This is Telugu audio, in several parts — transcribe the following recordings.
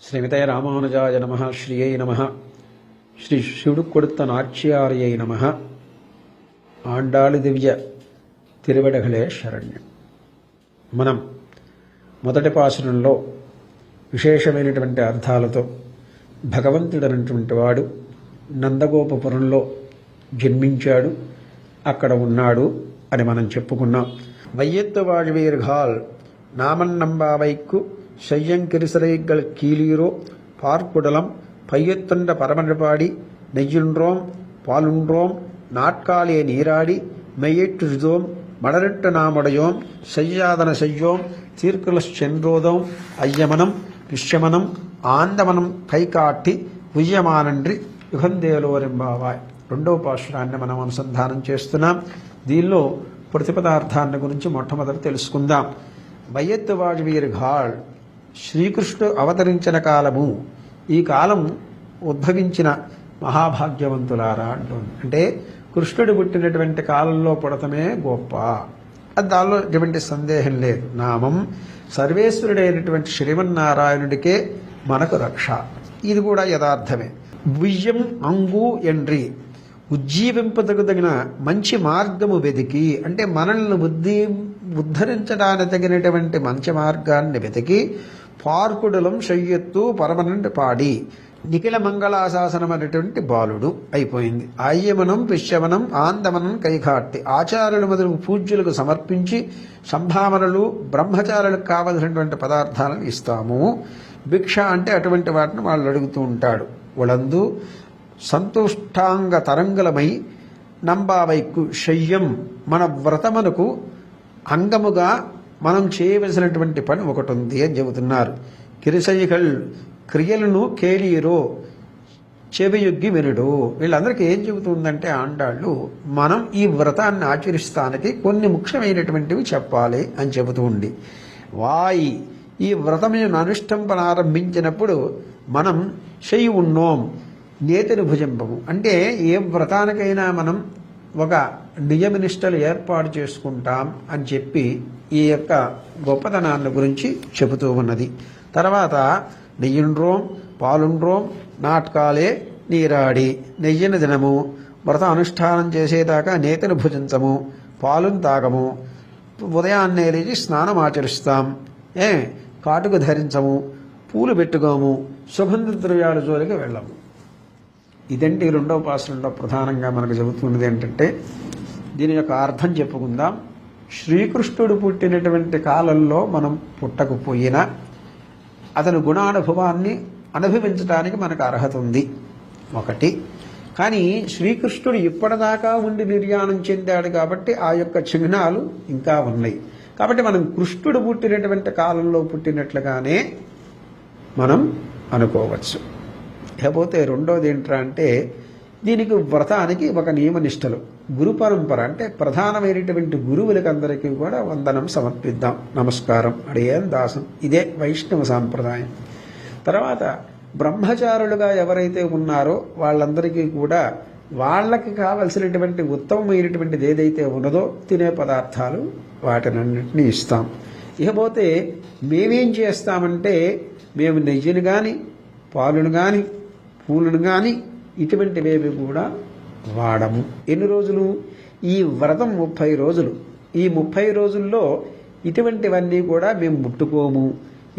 శ్రీమతే రామానుజాయ నమః. శ్రీయై నమః. శ్రీ శివుడు కొడుత నాట్యార్యై నమః. ఆండాళి దివ్య తిరువడగలే శరణ్యం. మనం మొదటి పాశురంలో విశేషమైనటువంటి అర్థాలతో భగవంతుడనటువంటి వాడు నందగోపపురంలో జన్మించాడు, అక్కడ ఉన్నాడు అని మనం చెప్పుకున్నాం. వైయత్తు వాழ்வீர்கள் நாமன் நம்பாவைக்கு செய்யங்கிரிசரைகள் கீழீரோ பார்க்குடலம் பையத்துண்ட பரமன்பாடி நெய்யுன்றோம் பாலுன்றோம் நாட்காலே நீராடி மெய்யேற்றுதோம் மடரிட்ட நாமுடையோம் செய்யாதன செய்யோம் தீர்க்கலச் சென்றோதோம் ஐயமனம் విశ్యమనం ఆందమనం కైకాట్టి ఉయ్యమానండ్రి యుగందేలోరెంబావాయ్. రెండవ పాశురాన్ని మనం అనుసంధానం చేస్తున్నాం. దీనిలో ప్రతిపదార్థాన్ని గురించి మొట్టమొదటి తెలుసుకుందాం. వైయత్తు వాழ்వీர்கள் శ్రీకృష్ణుడు అవతరించిన కాలము, ఈ కాలం ఉద్భవించిన మహాభాగ్యవంతులారా అంటుంది. అంటే కృష్ణుడు పుట్టినటువంటి కాలంలో పుడతమే గొప్ప, అది దానిలో ఎటువంటి సందేహం లేదు. నామం సర్వేశ్వరుడైనటువంటి శ్రీమన్నారాయణుడికే మనకు రక్ష, ఇది కూడా యథార్థమే. ఉయ్యం అంగు ఎండ్రి, ఉజ్జీవింపదగిన మంచి మార్గము వెతికి, అంటే మనల్ని ఉద్ధరించడానికి తగినటువంటి మంచి మార్గాన్ని వెతికి పార్కుడులం శయ్యత్తు పరమనండి పాడి నిఖిల మంగళాశాసనం అనేటువంటి బాలుడు అయిపోయింది. అయ్యమనం విశ్యమనం ఆందమనం కైకాట్టి ఆచార్యుల మొదలు పూజ్యులకు సమర్పించి సంభావనలు బ్రహ్మచారులకు కావలసినటువంటి పదార్థాలను ఇస్తాము. భిక్ష అంటే అటువంటి వాటిని వాళ్ళు అడుగుతూ ఉంటాడు. ఉళందు సంతుష్టాంగ తరంగలమై నంబావైకు శయ్యం, మన వ్రతమునకు అంగముగా మనం చేయవలసినటువంటి పని ఒకటి ఉంది అని చెబుతున్నారు. కిరిసైகள் క్రియలను కేలీరో చెవియొగ్గి వినుడు. వీళ్ళందరికీ ఏం చెబుతుందంటే ఆండాళ్ళు, మనం ఈ వ్రతాన్ని ఆచరిస్తానికి కొన్ని ముఖ్యమైనటువంటివి చెప్పాలి అని చెబుతూ ఉండి, వాయి ఈ వ్రతమును అనుష్ఠంపనారంభించినప్పుడు మనం చెయ్యి ఉన్నోం నేతిని భుజింపము. అంటే ఏ వ్రతానికైనా మనం ఒక నియమనిష్టలు ఏర్పాటు చేసుకుంటాం అని చెప్పి ఈ యొక్క గొప్పతనాన్ని గురించి చెబుతూ ఉన్నది. తర్వాత నెయ్యుండ్రోం పాలుండ్రోం నాటకాలే నీరాడి, నెయ్యిన దినము, వ్రత అనుష్ఠానం చేసేదాకా నేతిని భుజించము, పాలును తాగము, ఉదయాన్నే లేచి స్నానం ఆచరిస్తాం, కాటుకు ధరించము, పూలు పెట్టుకోము, సుగంధ ద్రవ్యాల జోలికి వెళ్ళము. ఇదంటే రెండవ పాశురంలో ప్రధానంగా మనకు చెబుతున్నది ఏంటంటే, దీని యొక్క అర్థం చెప్పుకుందాం. శ్రీకృష్ణుడు పుట్టినటువంటి కాలంలో మనం పుట్టకపోయినా అతని గుణానుభవాన్ని అనుభవించడానికి మనకు అర్హత ఉంది ఒకటి. కానీ శ్రీకృష్ణుడు ఇప్పటిదాకా ఉండి నిర్యాణం చెందాడు కాబట్టి ఆ యొక్క చిహ్నాలు ఇంకా ఉన్నాయి. కాబట్టి మనం కృష్ణుడు పుట్టినటువంటి కాలంలో పుట్టినట్లుగానే మనం అనుకోవచ్చు. లేకపోతే రెండోది ఏంట్రా అంటే, దీనికి వ్రతానికి ఒక నియమనిష్టలు, గురు పరంపర అంటే ప్రధానమైనటువంటి గురువులకి అందరికీ కూడా వందనం సమర్పిద్దాం, నమస్కారం అడిగేం దాసం. ఇదే వైష్ణవ సాంప్రదాయం. తర్వాత బ్రహ్మచారులుగా ఎవరైతే ఉన్నారో వాళ్ళందరికీ కూడా వాళ్ళకి కావలసినటువంటి ఉత్తమమైనటువంటిది ఏదైతే ఉన్నదో తినే పదార్థాలు వాటినన్నింటినీ ఇస్తాం. ఇకపోతే మేమేం చేస్తామంటే, మేము నెయ్యిని కానీ పాలును కానీ పూలను కానీ ఇటువంటివేవి కూడా వాడము. ఎన్ని రోజులు? ఈ వ్రతం 30 రోజులు. ఈ 30 రోజుల్లో ఇటువంటివన్నీ కూడా మేము ముట్టుకోము.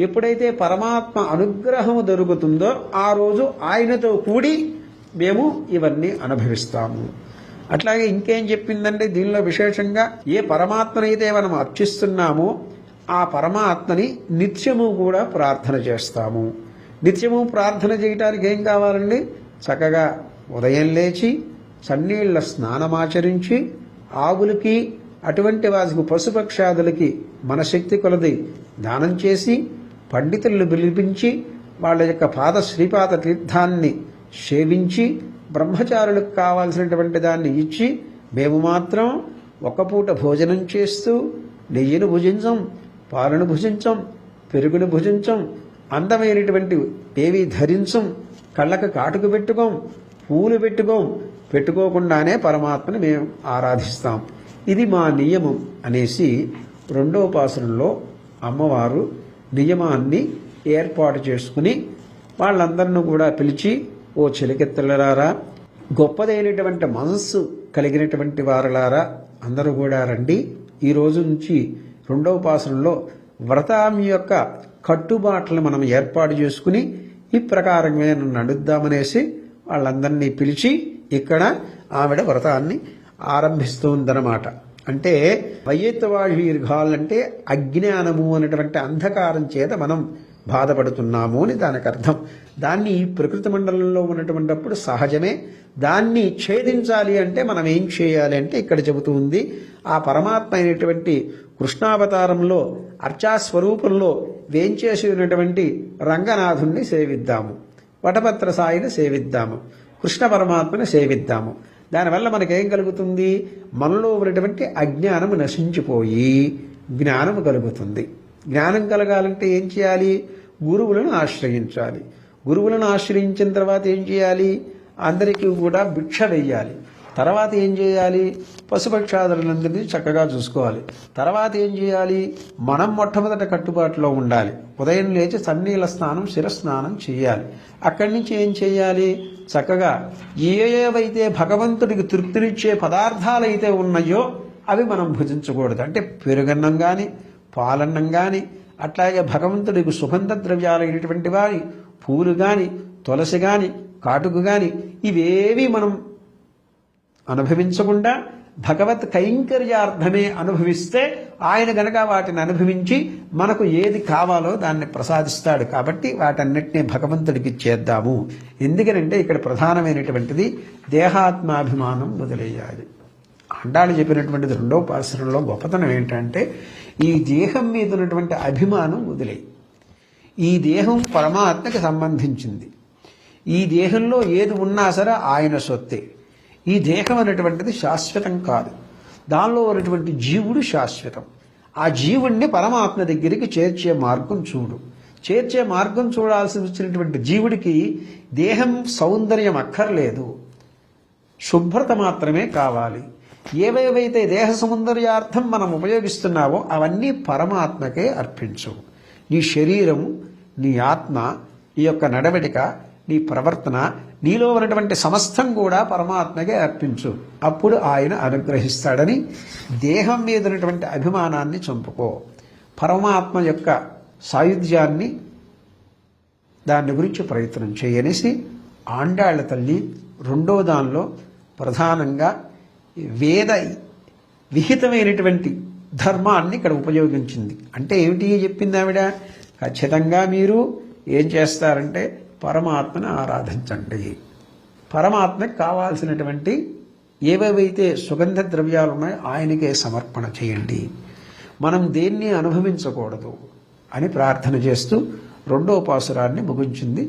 ఎప్పుడైతే పరమాత్మ అనుగ్రహము దొరుకుతుందో ఆ రోజు ఆయనతో కూడి మేము ఇవన్నీ అనుభవిస్తాము. అట్లాగే ఇంకేం చెప్పిందంటే దీనిలో విశేషంగా, ఏ పరమాత్మనైతే మనం అర్చిస్తున్నామో ఆ పరమాత్మని నిత్యము కూడా ప్రార్థన చేస్తాము. నిత్యము ప్రార్థన చేయటానికి ఏం కావాలండి? చక్కగా ఉదయం లేచి చన్నీళ్ల స్నానమాచరించి ఆవులకి అటువంటి వారికి పశుపక్షాదులకి మన శక్తి కొలది దానం చేసి పండితులను పిలిపించి వాళ్ళ యొక్క శ్రీపాద తీర్థాన్ని సేవించి బ్రహ్మచారులకు కావాల్సినటువంటి దాన్ని ఇచ్చి మేము మాత్రం ఒక పూట భోజనం చేస్తూ నెయ్యిని భుజించం, పాలను భుజించం, పెరుగును భుజించం, అందమైనటువంటి ఏవి ధరించం, కళ్ళకు కాటుకు పెట్టుకోం, పూలు పెట్టుకోకుండానే పరమాత్మని మేము ఆరాధిస్తాం. ఇది మా నియమం అనేసి రెండవ పాశురంలో అమ్మవారు నియమాన్ని ఏర్పాటు చేసుకుని వాళ్ళందరినీ కూడా పిలిచి, ఓ చెలికెత్తలారా, గొప్పదైనటువంటి మనస్సు కలిగినటువంటి వారులారా, అందరూ కూడా రండి. ఈ రోజు నుంచి 2వ ఉపాసనలో వ్రతం యొక్క కట్టుబాట్లను మనం ఏర్పాటు చేసుకుని ఈ ప్రకారంగా నడుద్దామనేసి వాళ్ళందరినీ పిలిచి ఇక్కడ ఆవిడ వ్రతాన్ని ఆరంభిస్తుందన్నమాట. అంటే వయ్యెత్తవాళ్ళీర్ఘాలంటే అజ్ఞానము అనేటువంటి అంధకారం చేత మనం బాధపడుతున్నాము అని దానికి అర్థం. దాన్ని ప్రకృతి మండలంలో ఉన్నటువంటిప్పుడు సహజమే. దాన్ని ఛేదించాలి అంటే మనం ఏం చేయాలి అంటే ఇక్కడ చెబుతూ ఉంది, ఆ పరమాత్మ అయినటువంటి కృష్ణావతారంలో అర్చాస్వరూపంలో వేంచేసి ఉన్నటువంటి రంగనాథుణ్ణి సేవిద్దాము, వటపత్ర సాయిని సేవిద్దాము, కృష్ణ పరమాత్మని సేవిద్దాము. దానివల్ల మనకేం కలుగుతుంది? మనలో ఉన్నటువంటి అజ్ఞానము నశించిపోయి జ్ఞానము కలుగుతుంది. జ్ఞానం కలగాలంటే ఏం చేయాలి? గురువులను ఆశ్రయించాలి. గురువులను ఆశ్రయించిన తర్వాత ఏం చేయాలి? అందరికీ కూడా భిక్ష వెయ్యాలి. తర్వాత ఏం చేయాలి? పశుపక్షాదులందరినీ చక్కగా చూసుకోవాలి. తర్వాత ఏం చేయాలి? మనం మొట్టమొదట కట్టుబాటులో ఉండాలి. ఉదయం లేచి సన్నీల స్నానం, శిరస్నానం చేయాలి. అక్కడి నుంచి ఏం చేయాలి? చక్కగా ఏవైతే భగవంతుడికి తృప్తినిచ్చే పదార్థాలైతే ఉన్నాయో అవి మనం భుజించకూడదు. అంటే పెరుగన్నం కానీ, పాలన్నం కానీ, అట్లాగే భగవంతుడికి సుగంధ ద్రవ్యాలైనటువంటి వారి పూలు కానీ, తులసి కానీ, కాటుకు కానీ ఇవేవి మనం అనుభవించకుండా భగవత్ కైంకర్యార్థమే అనుభవిస్తే ఆయన గనక వాటిని అనుభవించి మనకు ఏది కావాలో దాన్ని ప్రసాదిస్తాడు. కాబట్టి వాటన్నిటినీ భగవంతుడికి చేద్దాము. ఎందుకనంటే ఇక్కడ ప్రధానమైనటువంటిది దేహాత్మాభిమానం వదిలేయాలి. అండాలు చెప్పినటువంటిది 2వ ఉపాసనలో గొప్పతనం ఏంటంటే ఈ దేహం మీద ఉన్నటువంటి అభిమానం వదిలేయి. ఈ దేహం పరమాత్మకి సంబంధించింది. ఈ దేహంలో ఏది ఉన్నా సరే ఆయన సొత్తే. ఈ దేహం అనేటువంటిది శాశ్వతం కాదు. దానిలో ఉన్నటువంటి జీవుడు శాశ్వతం. ఆ జీవుణ్ణి పరమాత్మ దగ్గరికి చేర్చే మార్గం చూడు. చేర్చే మార్గం చూడాల్సి వచ్చినటువంటి జీవుడికి దేహం సౌందర్యం అక్కర్లేదు, శుభ్రత మాత్రమే కావాలి. ఏవేవైతే దేహ సౌందర్యార్థం మనం ఉపయోగిస్తున్నావో అవన్నీ పరమాత్మకే అర్పించు. నీ శరీరము, నీ ఆత్మ, నీ యొక్క నడవడిక, నీ ప్రవర్తన, నీలో ఉన్నటువంటి సమస్తం కూడా పరమాత్మకే అర్పించు. అప్పుడు ఆయన అనుగ్రహిస్తాడని దేహం మీద ఉన్నటువంటి అభిమానాన్ని చంపుకో. పరమాత్మ యొక్క సాయుధ్యాన్ని దాని గురించి ప్రయత్నం చేయనేసి ఆండాళ్ల తల్లి 2వ దానిలో ప్రధానంగా వేద విహితమైనటువంటి ధర్మాన్ని ఇక్కడ ఉపయోగించింది. అంటే ఏమిటి చెప్పింది ఆవిడ? ఖచ్చితంగా మీరు ఏం చేస్తారంటే పరమాత్మను ఆరాధించండి. పరమాత్మకి కావాల్సినటువంటి ఏవేవైతే సుగంధ ద్రవ్యాలు ఉన్నాయో ఆయనకే సమర్పణ చేయండి. మనం దేన్ని అనుభవించకూడదు అని ప్రార్థన చేస్తూ 2వ ఉపాసనాన్ని ముగించింది.